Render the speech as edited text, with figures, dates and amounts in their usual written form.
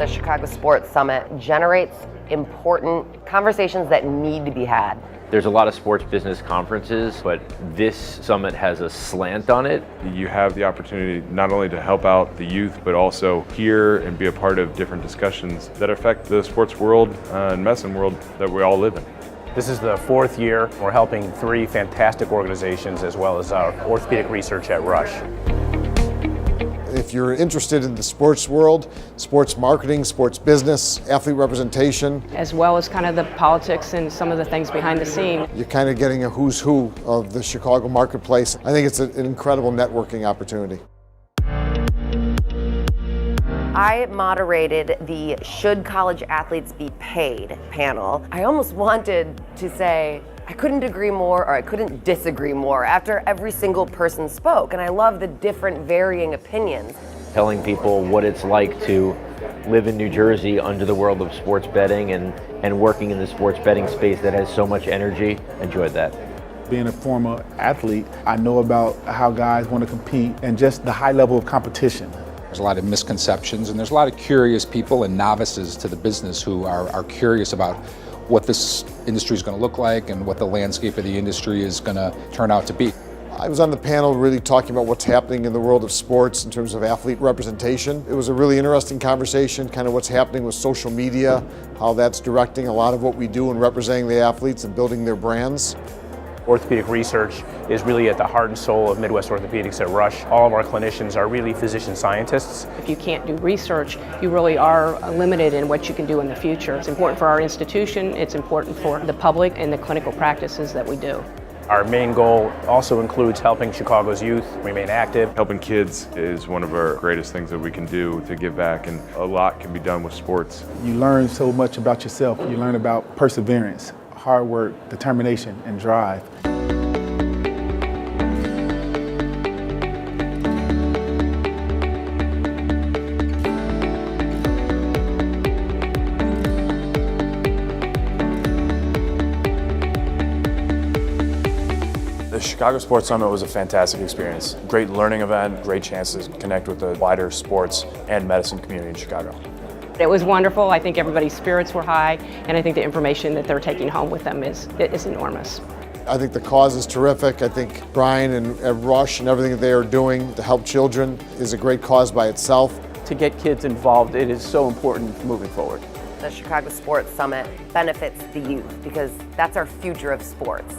The Chicago Sports Summit generates important conversations that need to be had. There's a lot of sports business conferences, but this summit has a slant on it. You have the opportunity not only to help out the youth, but also hear and be a part of different discussions that affect the sports world and medicine world that we all live in. This is the fourth year. We're helping 3 fantastic organizations as well as our orthopedic research at Rush. If you're interested in the sports world, sports marketing, sports business, athlete representation, as well as kind of the politics and some of the things behind the scene, you're kind of getting a who's who of the Chicago marketplace. I think it's an incredible networking opportunity. I moderated the Should College Athletes Be Paid panel. I almost wanted to say, I couldn't agree more or I couldn't disagree more after every single person spoke, and I love the different varying opinions. Telling people what it's like to live in New Jersey under the world of sports betting and working in the sports betting space that has so much energy. Enjoyed that. Being a former athlete, I know about how guys want to compete and just the high level of competition. There's a lot of misconceptions and there's a lot of curious people and novices to the business who are curious about what this industry is going to look like and what the landscape of the industry is going to turn out to be. I was on the panel really talking about what's happening in the world of sports in terms of athlete representation. It was a really interesting conversation, kind of what's happening with social media, how that's directing a lot of what we do in representing the athletes and building their brands. Orthopedic research is really at the heart and soul of Midwest Orthopedics at Rush. All of our clinicians are really physician scientists. if you can't do research, you really are limited in what you can do in the future. It's important for our institution, it's important for the public and the clinical practices that we do. Our main goal also includes helping Chicago's youth remain active. Helping kids is one of our greatest things that we can do to give back, and a lot can be done with sports. You learn so much about yourself. You learn about perseverance, hard work, determination, and drive. The Chicago Sports Summit was a fantastic experience. Great learning event, great chance to connect with the wider sports and medicine community in Chicago. It was wonderful. I think everybody's spirits were high, and I think the information that they're taking home with them is enormous. I think the cause is terrific. I think Brian and Rush and everything that they are doing to help children is a great cause by itself. To get kids involved, it is so important moving forward. The Chicago Sports Summit benefits the youth because that's our future of sports.